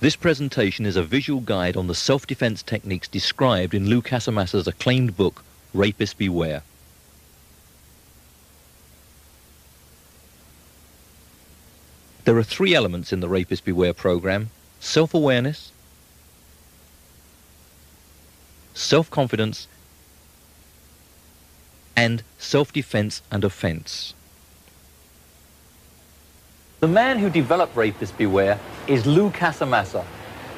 This presentation is a visual guide on the self-defense techniques described in Lou Casamassa's acclaimed book, Rapist Beware. There are three elements in the Rapist Beware program: self-awareness, self-confidence, and self-defense and offense. The man who developed Rapist Beware is Lou Casamassa.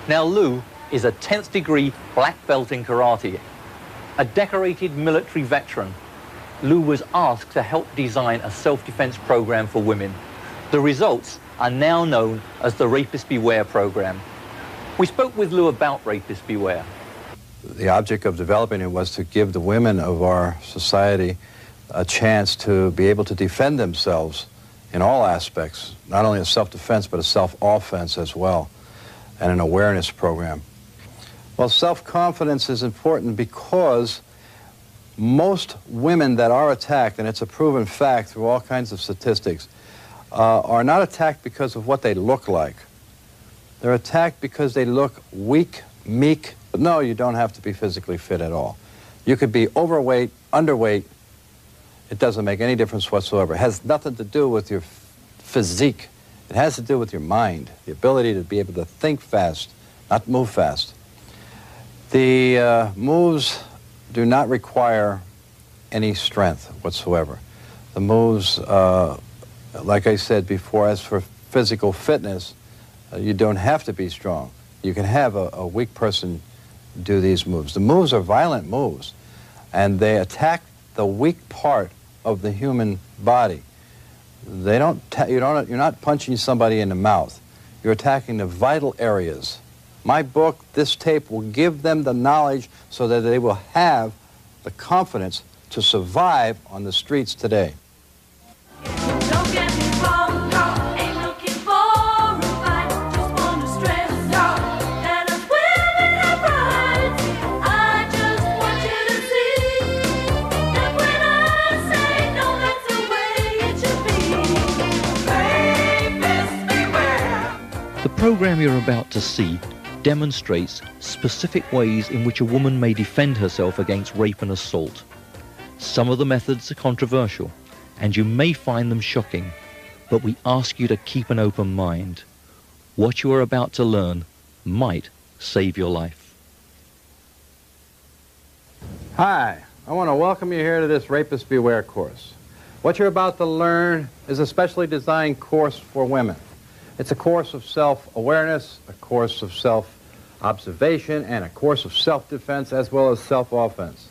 Now, Lou is a 10th degree black belt in karate, a decorated military veteran. Lou was asked to help design a self-defense program for women. The results are now known as the Rapist Beware program. We spoke with Lou about Rapist Beware. The object of developing it was to give the women of our society a chance to be able to defend themselves in all aspects, not only a self-defense, but a self-offense as well, and an awareness program. Well, self-confidence is important because most women that are attacked, and it's a proven fact through all kinds of statistics, are not attacked because of what they look like. They're attacked because they look weak, meek. But no, you don't have to be physically fit at all. You could be overweight, underweight. It doesn't make any difference whatsoever. It has nothing to do with your physique. It has to do with your mind, the ability to be able to think fast, not move fast. The moves do not require any strength whatsoever. The moves, like I said before, as for physical fitness, you don't have to be strong. You can have a weak person do these moves. The moves are violent moves, and they attack the weak part of the human body. They don't you're not punching somebody in the mouth. You're attacking the vital areas. My book, this tape, will give them the knowledge so that they will have the confidence to survive on the streets today. Don't get me wrong, no, ain't looking for a fight, just want to stress that us women have rights. I just want you to see that when I say no, that's the way it should be. Rapist beware. The program you're about to see demonstrates specific ways in which a woman may defend herself against rape and assault. Some of the methods are controversial, and you may find them shocking, but we ask you to keep an open mind. What you are about to learn might save your life. Hi, I want to welcome you here to this Rapist Beware course. What you're about to learn is a specially designed course for women. It's a course of self-awareness, a course of self-observation, and a course of self-defense as well as self-offense.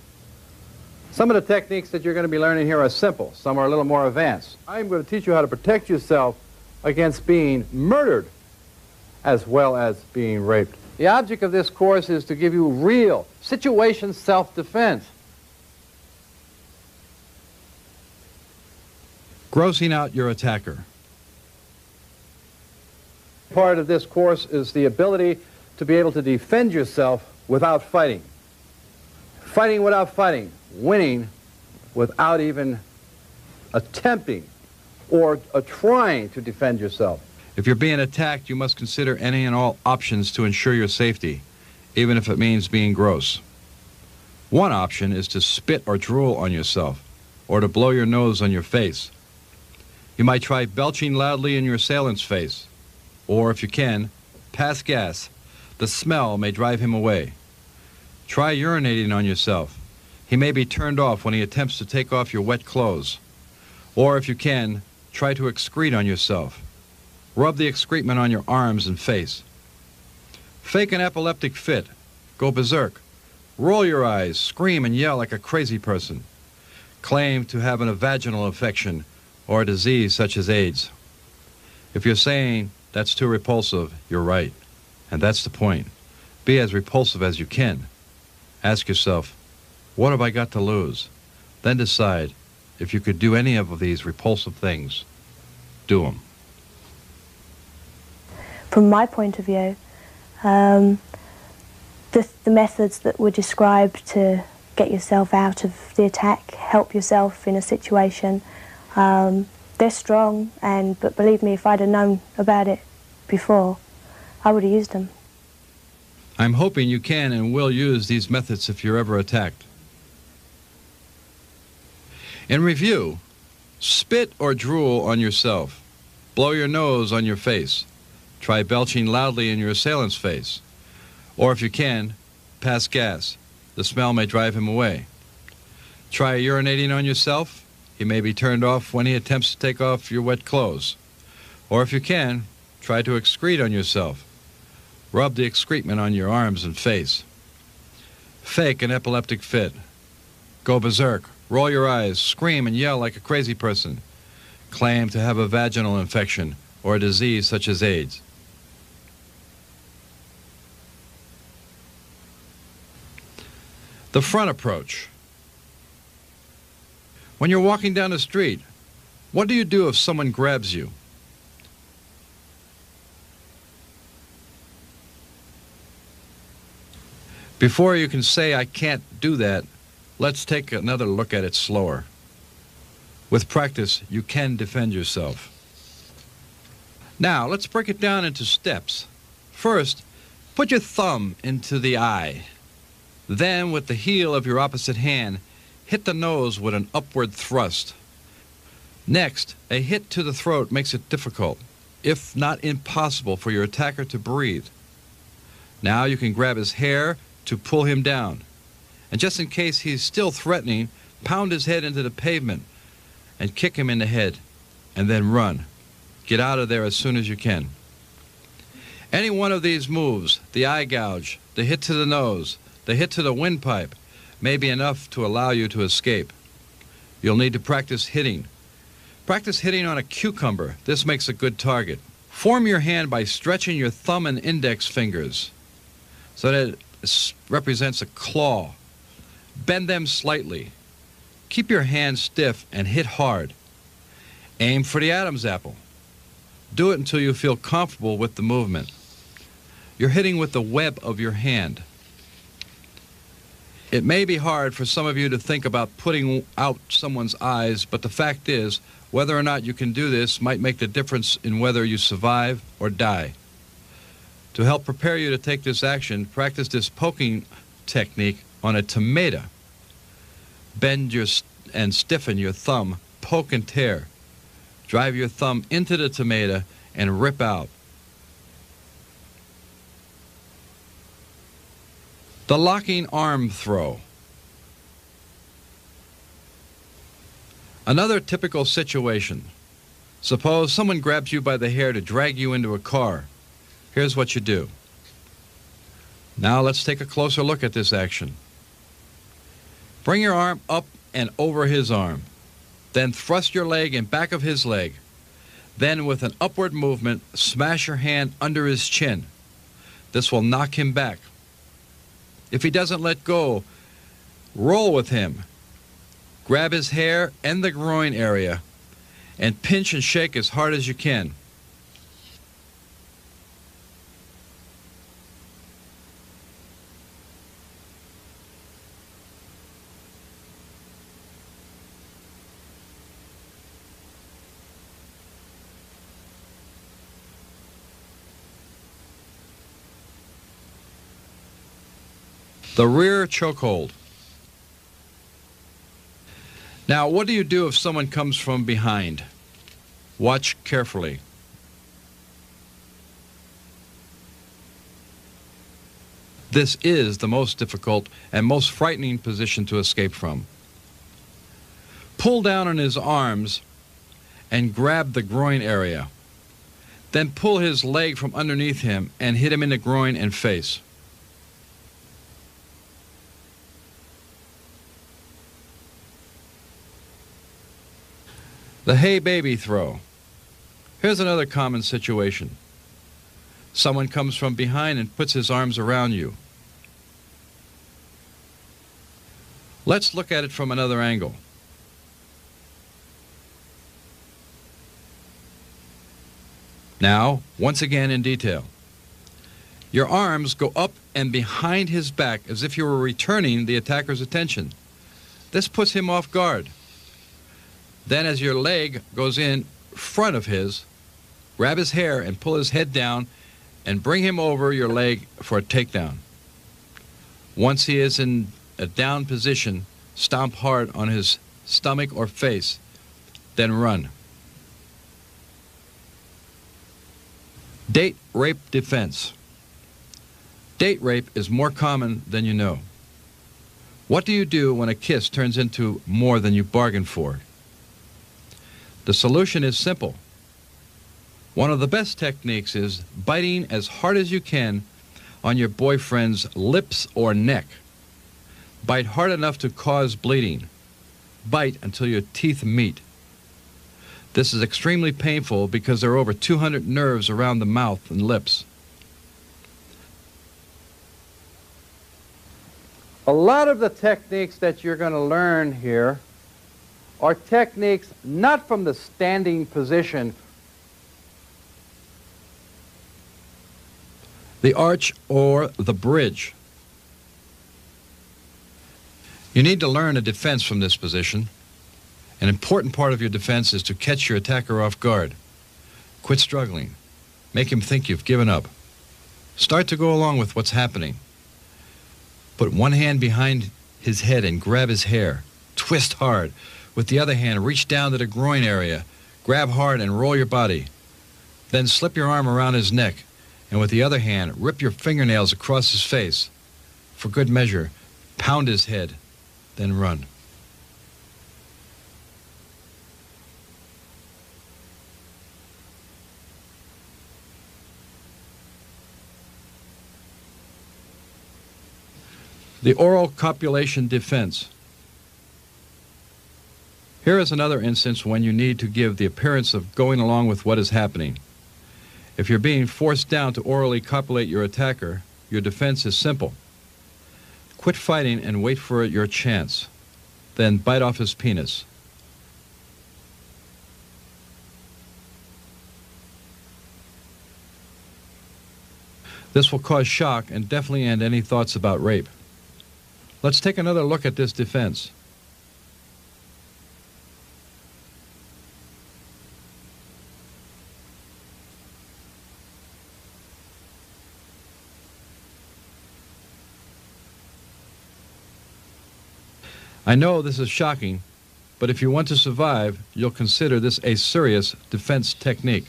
Some of the techniques that you're going to be learning here are simple. Some are a little more advanced. I'm going to teach you how to protect yourself against being murdered as well as being raped. The object of this course is to give you real situation self-defense. Grossing out your attacker. Part of this course is the ability to be able to defend yourself without fighting. Fighting without fighting. Winning without even attempting or trying to defend yourself. If you're being attacked, you must consider any and all options to ensure your safety, even if it means being gross. One option is to spit or drool on yourself, or to blow your nose on your face. You might try belching loudly in your assailant's face, or if you can, pass gas. The smell may drive him away. Try urinating on yourself. He may be turned off when he attempts to take off your wet clothes. Or if you can, try to excrete on yourself. Rub the excrement on your arms and face. Fake an epileptic fit. Go berserk. Roll your eyes, scream and yell like a crazy person. Claim to have a vaginal infection or a disease such as AIDS. If you're saying that's too repulsive, you're right. And that's the point. Be as repulsive as you can. Ask yourself, what have I got to lose? Then decide if you could do any of these repulsive things. Do them. From my point of view, the methods that were described to get yourself out of the attack, help yourself in a situation, they're strong, but believe me, if I'd have known about it before, I would have used them. I'm hoping you can and will use these methods if you're ever attacked. In review, spit or drool on yourself. Blow your nose on your face. Try belching loudly in your assailant's face. Or if you can, pass gas. The smell may drive him away. Try urinating on yourself. He may be turned off when he attempts to take off your wet clothes. Or if you can, try to excrete on yourself. Rub the excrement on your arms and face. Fake an epileptic fit. Go berserk. Roll your eyes. Scream and yell like a crazy person. Claim to have a vaginal infection or a disease such as AIDS. The front approach. When you're walking down the street, what do you do if someone grabs you? Before you can say, "I can't do that," let's take another look at it slower. With practice, you can defend yourself. Now, let's break it down into steps. First, put your thumb into the eye. Then, with the heel of your opposite hand, hit the nose with an upward thrust. Next, a hit to the throat makes it difficult, if not impossible, for your attacker to breathe. Now you can grab his hair to pull him down. And just in case he's still threatening, pound his head into the pavement and kick him in the head, and then run. Get out of there as soon as you can. Any one of these moves, the eye gouge, the hit to the nose, the hit to the windpipe, may be enough to allow you to escape. You'll need to practice hitting. Practice hitting on a cucumber. This makes a good target. Form your hand by stretching your thumb and index fingers so that it represents a claw. Bend them slightly. Keep your hand stiff and hit hard. Aim for the Adam's apple. Do it until you feel comfortable with the movement. You're hitting with the web of your hand. It may be hard for some of you to think about putting out someone's eyes, but the fact is, whether or not you can do this might make the difference in whether you survive or die. To help prepare you to take this action, practice this poking technique on a tomato. Bend and stiffen your thumb, poke and tear. Drive your thumb into the tomato and rip out. The locking arm throw. Another typical situation. Suppose someone grabs you by the hair to drag you into a car. Here's what you do. Now let's take a closer look at this action. Bring your arm up and over his arm. Then thrust your leg in back of his leg. Then with an upward movement, smash your hand under his chin. This will knock him back. If he doesn't let go, roll with him. Grab his hair and the groin area and pinch and shake as hard as you can. The rear chokehold. Now, what do you do if someone comes from behind? Watch carefully. This is the most difficult and most frightening position to escape from. Pull down on his arms and grab the groin area. Then pull his leg from underneath him and hit him in the groin and face. The hey baby throw. Here's another common situation. Someone comes from behind and puts his arms around you. Let's look at it from another angle. Now, once again in detail. Your arms go up and behind his back as if you were returning the attacker's attention. This puts him off guard. Then as your leg goes in front of his, grab his hair and pull his head down and bring him over your leg for a takedown. Once he is in a down position, stomp hard on his stomach or face, then run. Date rape defense. Date rape is more common than you know. What do you do when a kiss turns into more than you bargained for? The solution is simple. One of the best techniques is biting as hard as you can on your boyfriend's lips or neck. Bite hard enough to cause bleeding. Bite until your teeth meet. This is extremely painful because there are over 200 nerves around the mouth and lips. A lot of the techniques that you're going to learn here are techniques not from the standing position. The arch or the bridge. You need to learn a defense from this position. An important part of your defense is to catch your attacker off guard. Quit struggling. Make him think you've given up. Start to go along with what's happening. Put one hand behind his head and grab his hair. Twist hard. With the other hand, reach down to the groin area. Grab hard and roll your body. Then slip your arm around his neck, and with the other hand, rip your fingernails across his face. For good measure, pound his head, then run. The oral copulation defense. Here is another instance when you need to give the appearance of going along with what is happening. If you're being forced down to orally copulate your attacker, your defense is simple. Quit fighting and wait for your chance. Then bite off his penis. This will cause shock and definitely end any thoughts about rape. Let's take another look at this defense. I know this is shocking, but if you want to survive, you'll consider this a serious defense technique.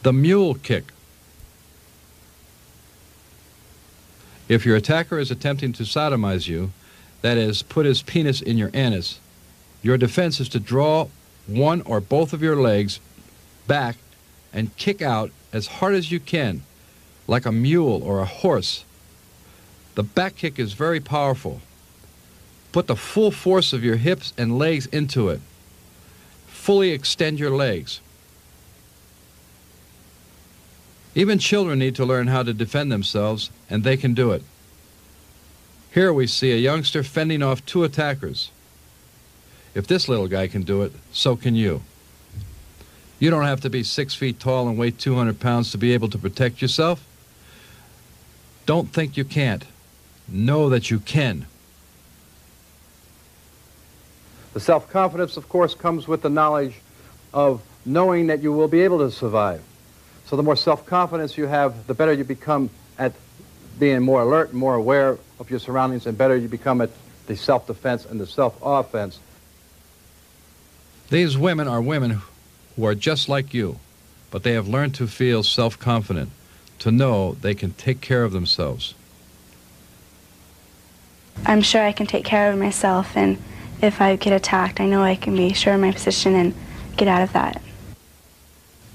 The mule kick. If your attacker is attempting to sodomize you, that is, put his penis in your anus, your defense is to draw one or both of your legs back and kick out as hard as you can, like a mule or a horse. The back kick is very powerful. Put the full force of your hips and legs into it. Fully extend your legs. Even children need to learn how to defend themselves, and they can do it. Here we see a youngster fending off two attackers. If this little guy can do it, so can you. You don't have to be 6 feet tall and weigh 200 pounds to be able to protect yourself. Don't think you can't. Know that you can. The self-confidence, of course, comes with the knowledge of knowing that you will be able to survive. So the more self-confidence you have, the better you become at being more alert, more aware of your surroundings, and better you become at the self-defense and the self-offense. These women are women who are just like you, but they have learned to feel self-confident, to know they can take care of themselves. I'm sure I can take care of myself, and if I get attacked, I know I can be sure of my position and get out of that.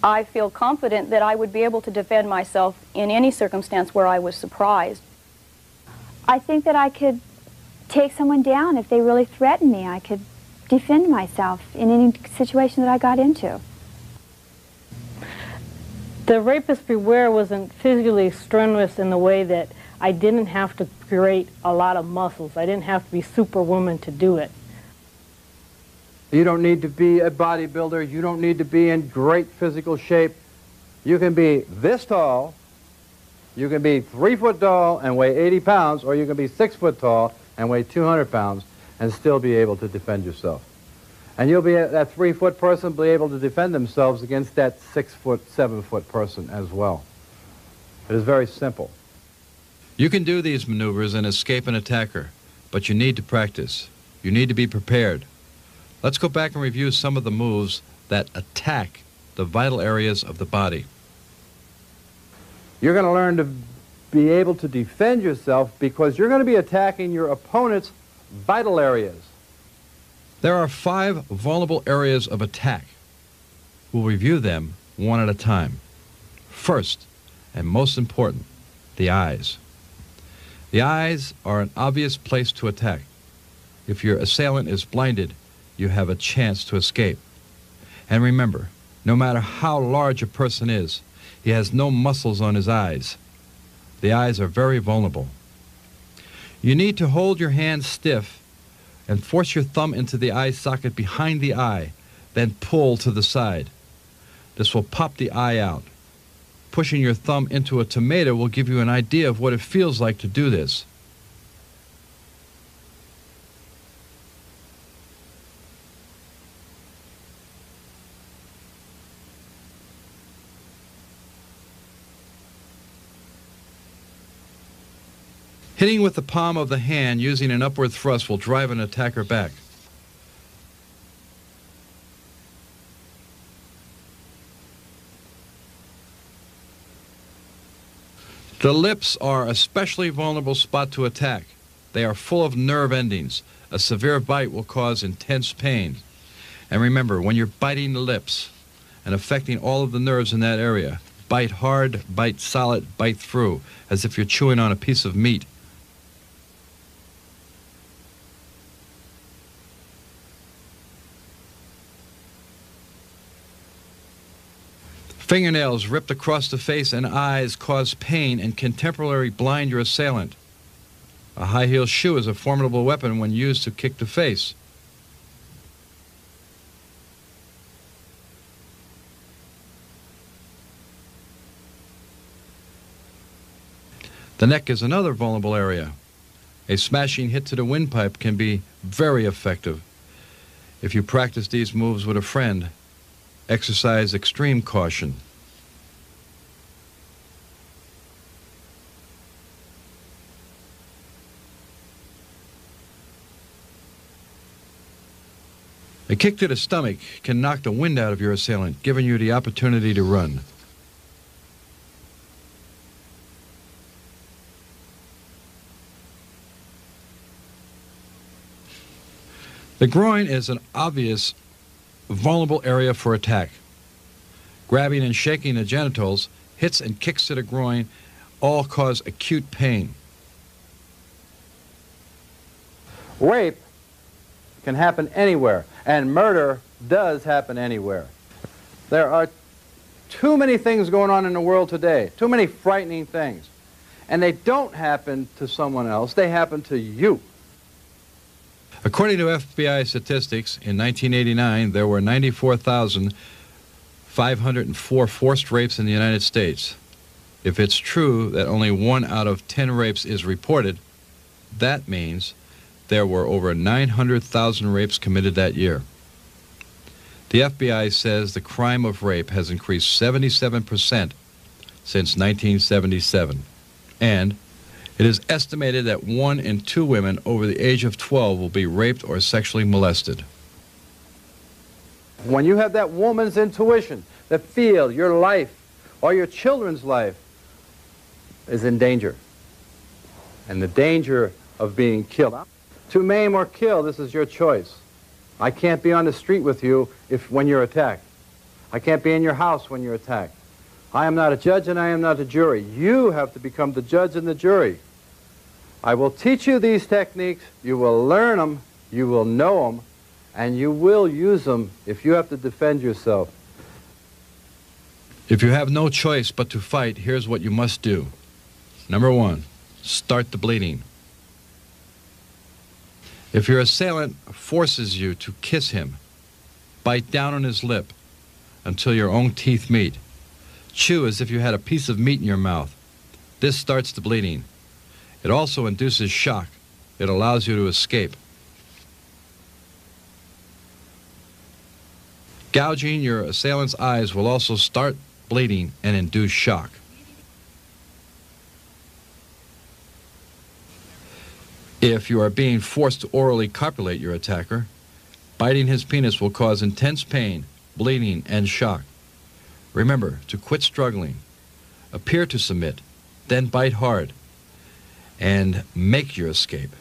I feel confident that I would be able to defend myself in any circumstance where I was surprised. I think that I could take someone down if they really threatened me. I could defend myself in any situation that I got into. The Rapist Beware wasn't physically strenuous in the way that I didn't have to create a lot of muscles. I didn't have to be superwoman to do it. You don't need to be a bodybuilder. You don't need to be in great physical shape. You can be this tall. You can be 3 foot tall and weigh 80 pounds, or you can be 6 foot tall and weigh 200 pounds and still be able to defend yourself. And you'll be, that 3 foot person, be able to defend themselves against that 6 foot, 7 foot person as well. It is very simple. You can do these maneuvers and escape an attacker, but you need to practice. You need to be prepared. Let's go back and review some of the moves that attack the vital areas of the body. You're going to learn to be able to defend yourself because you're going to be attacking your opponent's vital areas. There are 5 vulnerable areas of attack. We'll review them one at a time. First, and most important, the eyes. The eyes are an obvious place to attack. If your assailant is blinded, you have a chance to escape. And remember, no matter how large a person is, he has no muscles on his eyes. The eyes are very vulnerable. You need to hold your hand stiff and force your thumb into the eye socket behind the eye, then pull to the side. This will pop the eye out. Pushing your thumb into a tomato will give you an idea of what it feels like to do this. Hitting with the palm of the hand using an upward thrust will drive an attacker back. The lips are an especially vulnerable spot to attack. They are full of nerve endings. A severe bite will cause intense pain. And remember, when you're biting the lips and affecting all of the nerves in that area, bite hard, bite solid, bite through, as if you're chewing on a piece of meat. Fingernails ripped across the face and eyes cause pain and can temporarily blind your assailant. A high-heel shoe is a formidable weapon when used to kick the face. The neck is another vulnerable area. A smashing hit to the windpipe can be very effective. If you practice these moves with a friend, exercise extreme caution. A kick to the stomach can knock the wind out of your assailant, giving you the opportunity to run. The groin is an obvious vulnerable area for attack. Grabbing and shaking the genitals, hits and kicks to the groin all cause acute pain. Rape can happen anywhere, and murder does happen anywhere. There are too many things going on in the world today, too many frightening things, and they don't happen to someone else, they happen to you. According to FBI statistics, in 1989, there were 94,504 forced rapes in the United States. If it's true that only 1 out of 10 rapes is reported, that means there were over 900,000 rapes committed that year. The FBI says the crime of rape has increased 77% since 1977, and it is estimated that 1 in 2 women over the age of 12 will be raped or sexually molested. When you have that woman's intuition that feels your life or your children's life is in danger, and the danger of being killed. To maim or kill, this is your choice. I can't be on the street with you when you're attacked. I can't be in your house when you're attacked. I am not a judge and I am not a jury. You have to become the judge and the jury. I will teach you these techniques, you will learn them, you will know them, and you will use them if you have to defend yourself. If you have no choice but to fight, here's what you must do. Number 1, start the bleeding. If your assailant forces you to kiss him, bite down on his lip until your own teeth meet. Chew as if you had a piece of meat in your mouth. This starts the bleeding. It also induces shock. It allows you to escape. Gouging your assailant's eyes will also start bleeding and induce shock. If you are being forced to orally copulate your attacker, biting his penis will cause intense pain, bleeding, and shock. Remember to quit struggling, appear to submit, then bite hard, and make your escape.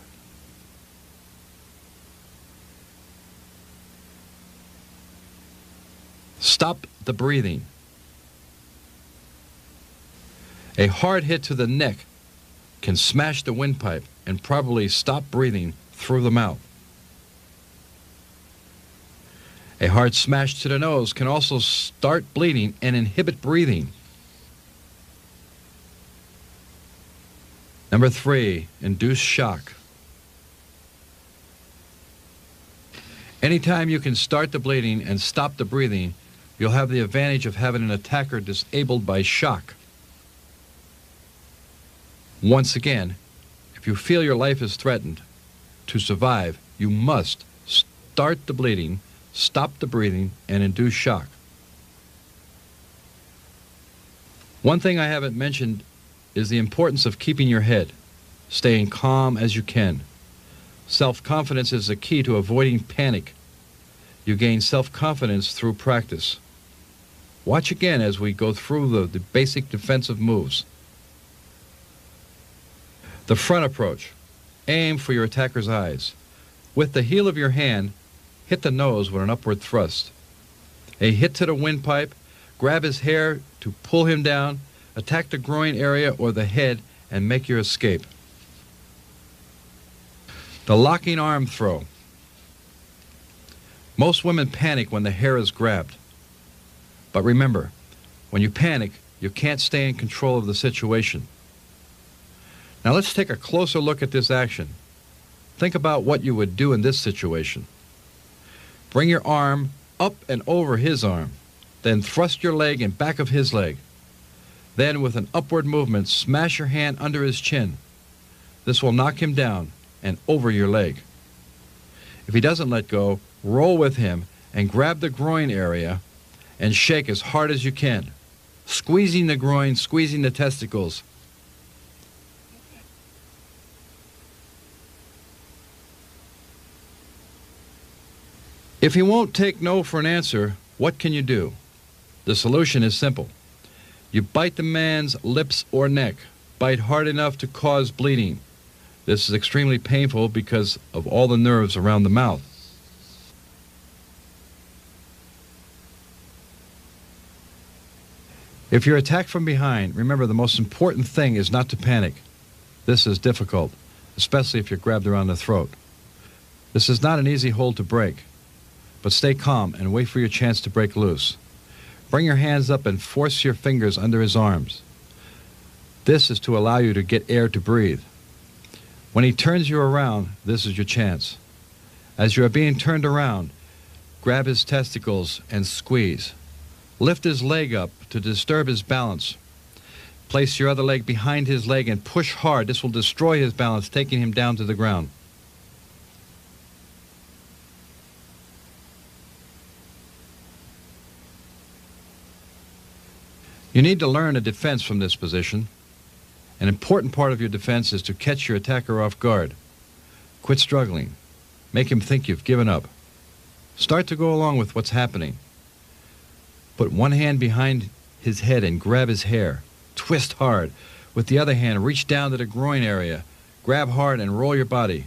Stop the breathing. A hard hit to the neck can smash the windpipe and probably stop breathing through the mouth. A hard smash to the nose can also start bleeding and inhibit breathing. Number 3, induce shock. Anytime you can start the bleeding and stop the breathing, you'll have the advantage of having an attacker disabled by shock. Once again, if you feel your life is threatened, to survive, you must start the bleeding, stop the breathing, and induce shock. One thing I haven't mentioned is the importance of keeping your head, staying calm as you can. Self-confidence is the key to avoiding panic. You gain self-confidence through practice. Watch again as we go through the basic defensive moves. The front approach. Aim for your attacker's eyes. With the heel of your hand, hit the nose with an upward thrust. A hit to the windpipe, grab his hair to pull him down, attack the groin area or the head, and make your escape. The locking arm throw. Most women panic when the hair is grabbed. But remember, when you panic, you can't stay in control of the situation. Now let's take a closer look at this action. Think about what you would do in this situation. Bring your arm up and over his arm. Then thrust your leg in back of his leg. Then with an upward movement, smash your hand under his chin. This will knock him down and over your leg. If he doesn't let go, roll with him and grab the groin area and shake as hard as you can, squeezing the groin, squeezing the testicles. If he won't take no for an answer, what can you do? The solution is simple. You bite the man's lips or neck. Bite hard enough to cause bleeding. This is extremely painful because of all the nerves around the mouth. If you're attacked from behind, remember the most important thing is not to panic. This is difficult, especially if you're grabbed around the throat. This is not an easy hold to break. But stay calm and wait for your chance to break loose. Bring your hands up and force your fingers under his arms. This is to allow you to get air to breathe. When he turns you around, this is your chance. As you are being turned around, grab his testicles and squeeze. Lift his leg up to disturb his balance. Place your other leg behind his leg and push hard. This will destroy his balance, taking him down to the ground. You need to learn a defense from this position. An important part of your defense is to catch your attacker off guard. Quit struggling. Make him think you've given up. Start to go along with what's happening. Put one hand behind his head and grab his hair. Twist hard. With the other hand, reach down to the groin area. Grab hard and roll your body.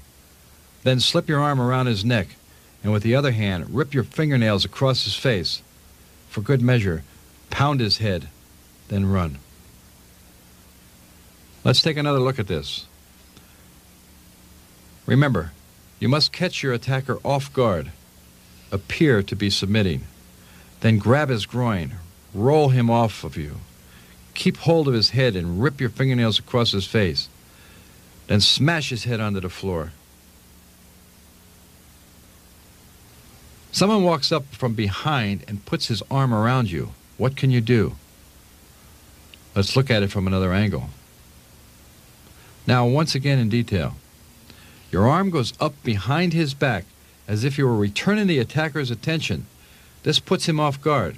Then slip your arm around his neck, and with the other hand, rip your fingernails across his face. For good measure, pound his head. Then run. Let's take another look at this. Remember, you must catch your attacker off guard, appear to be submitting, then grab his groin, roll him off of you, keep hold of his head and rip your fingernails across his face, then smash his head onto the floor. Someone walks up from behind and puts his arm around you. What can you do? Let's look at it from another angle. Now, once again in detail. Your arm goes up behind his back as if you were returning the attacker's attention. This puts him off guard.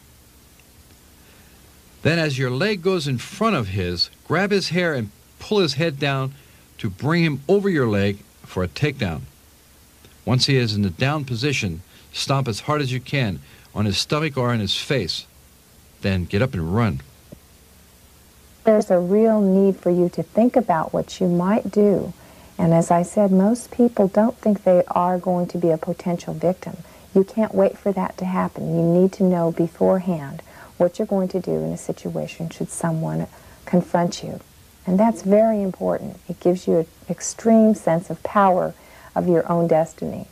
Then as your leg goes in front of his, grab his hair and pull his head down to bring him over your leg for a takedown. Once he is in the down position, stomp as hard as you can on his stomach or on his face. Then get up and run. There's a real need for you to think about what you might do. And as I said, most people don't think they are going to be a potential victim. You can't wait for that to happen. You need to know beforehand what you're going to do in a situation should someone confront you. And that's very important. It gives you an extreme sense of power of your own destiny.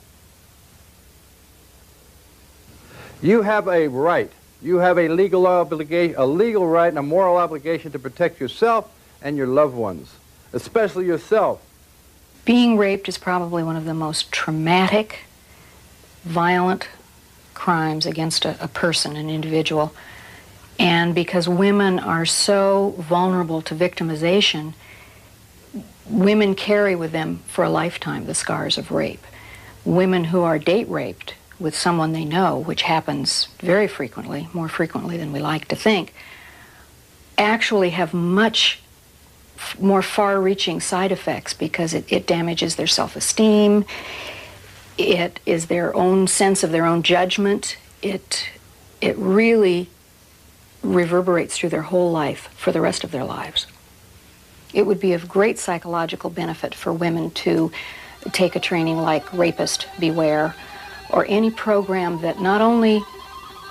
You have a right. You have a legal right and a moral obligation to protect yourself and your loved ones, especially yourself. Being raped is probably one of the most traumatic, violent crimes against a person, an individual. And because women are so vulnerable to victimization, women carry with them for a lifetime the scars of rape. Women who are date raped with someone they know, which happens very frequently, more frequently than we like to think, actually have much more far-reaching side effects because it damages their self-esteem, it is their own sense of their own judgment, it really reverberates through their whole life for the rest of their lives. It would be of great psychological benefit for women to take a training like Rapist Beware, or any program that not only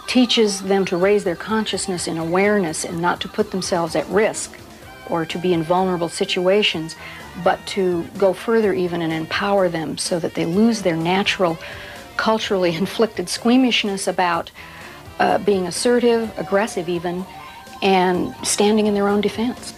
teaches them to raise their consciousness and awareness and not to put themselves at risk or to be in vulnerable situations, but to go further even and empower them so that they lose their natural, culturally inflicted squeamishness about being assertive, aggressive even, and standing in their own defense.